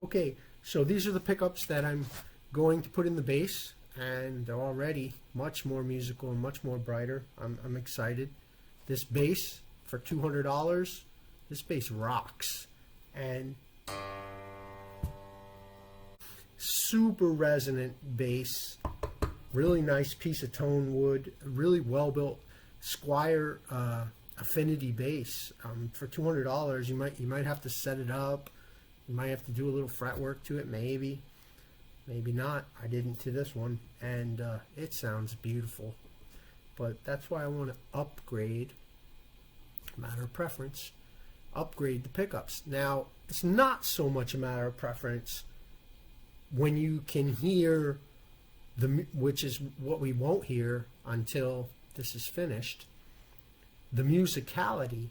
Okay, so these are the pickups that I'm going to put in the bass, and they're already much more musical and much more brighter. I'm excited. This bass for $200, this bass rocks. And super resonant bass, really nice piece of tone wood, really well built Squier Affinity bass. For $200, you might have to set it up. You might have to do a little fretwork to it, maybe not. I didn't to this one, and it sounds beautiful. But that's why I want to upgrade, matter of preference, upgrade the pickups. Now, it's not so much a matter of preference when you can hear which is what we won't hear until this is finished, the musicality,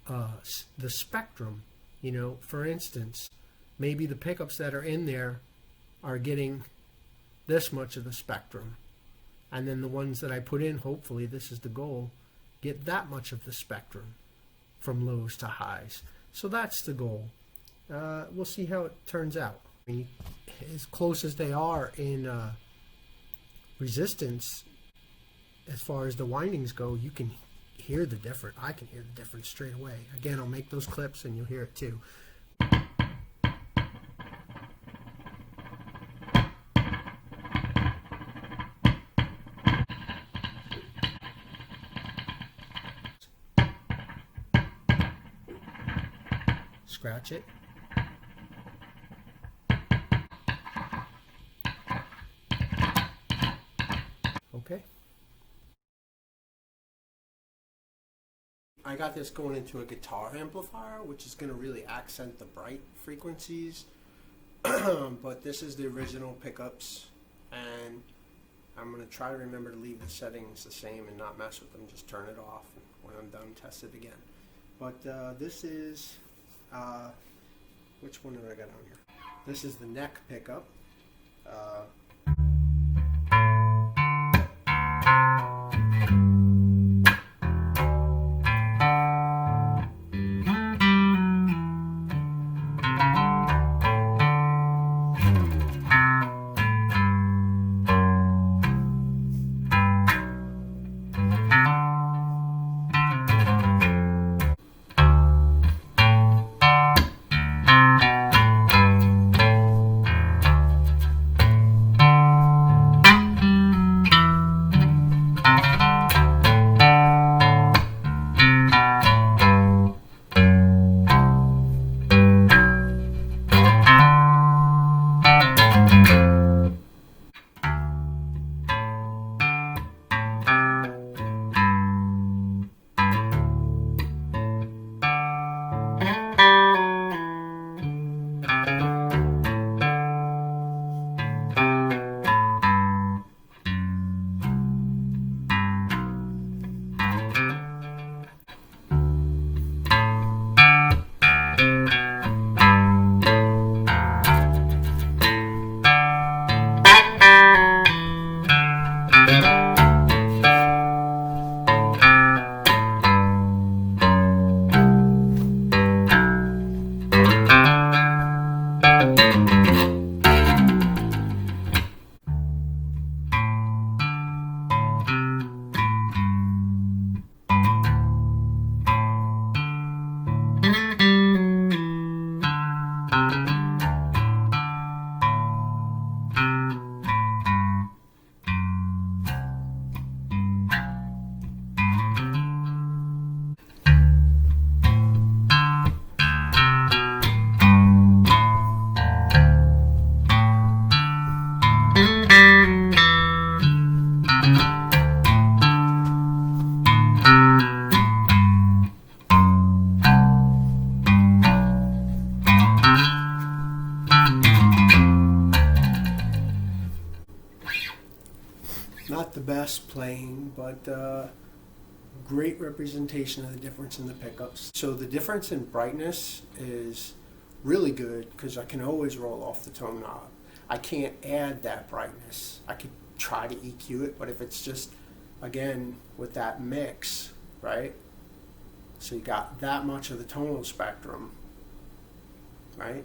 the spectrum. You know, for instance, maybe the pickups that are in there are getting this much of the spectrum, and then the ones that I put in, hopefully this is the goal, get that much of the spectrum from lows to highs. So that's the goal. We'll see how it turns out. I mean, as close as they are in resistance, as far as the windings go, you can hear the difference. I can hear the difference straight away. Again, I'll make those clips and you'll hear it too. Scratch it. Okay. I got this going into a guitar amplifier, which is going to really accent the bright frequencies. But this is the original pickups, and I'm going to try to remember to leave the settings the same and not mess with them. Just turn it off, and when I'm done, test it again. But this is, which one did I got on here? This is the neck pickup. Not the best playing, but great representation of the difference in the pickups. So the difference in brightness is really good because I can always roll off the tone knob. I can't add that brightness. I could try to EQ it, but if it's just, again, with that mix, right? So you got that much of the tonal spectrum, right?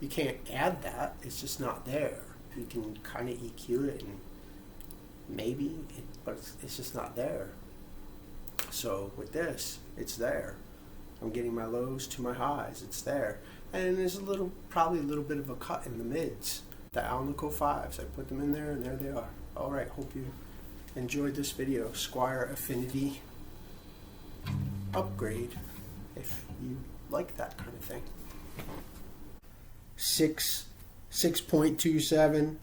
you can't add that. It's just not there. You can kind of EQ it and maybe, but it's just not there. So with this, it's there. I'm getting my lows to my highs. It's there. And there's probably a little bit of a cut in the mids. The Alnico 5s, I put them in there and there they are. All right, hope you enjoyed this video. Squier Affinity upgrade if you like that kind of thing. 6.27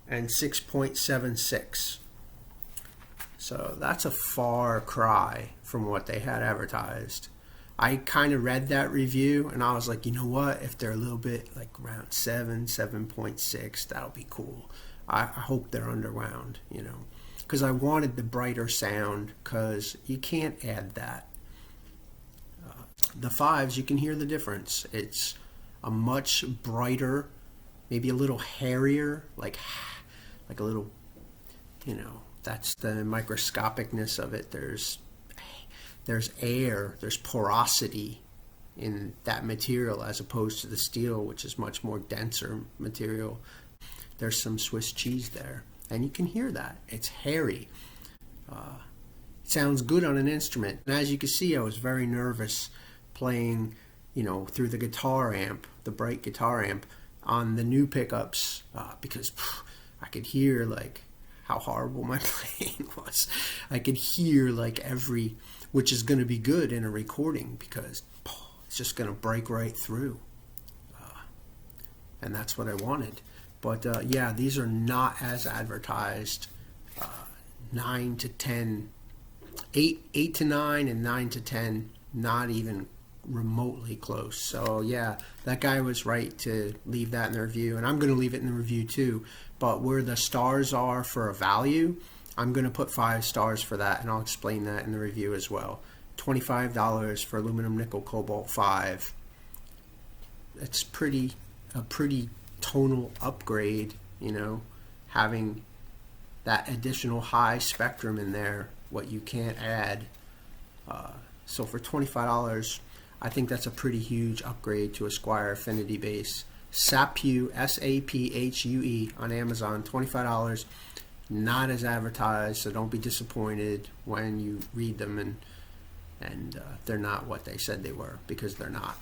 and 6.76. So that's a far cry from what they had advertised. I kind of read that review and I was like, you know what, if they're a little bit like around 7.6, that'll be cool. I hope they're underwound, you know, because I wanted the brighter sound, because you can't add that. The 5s, you can hear the difference. It's a much brighter, maybe a little hairier, like a little, you know, that's the microscopicness of it. There's air, there's porosity in that material as opposed to the steel, which is much more denser material. There's some Swiss cheese there, and you can hear that. It's hairy. It sounds good on an instrument. And as you can see, I was very nervous playing, you know, through the guitar amp, the bright guitar amp, on the new pickups, because I could hear like how horrible my playing was. I could hear like every, which is going to be good in a recording because it's just going to break right through. And that's what I wanted. But yeah, these are not as advertised. 9 to 10, 8 to 9 and 9 to 10, not even remotely close. So yeah, that guy was right to leave that in the review, and I'm going to leave it in the review too. But where the stars are for a value, I'm going to put 5 stars for that, and I'll explain that in the review as well. $25 for aluminum nickel cobalt 5. It's a pretty tonal upgrade, you know, having that additional high spectrum in there, what you can't add. So for $25, I think that's a pretty huge upgrade to a Squier Affinity bass. Sapphue, S-A-P-H-U-E on Amazon, $25. Not as advertised, so don't be disappointed when you read them and they're not what they said they were, because they're not.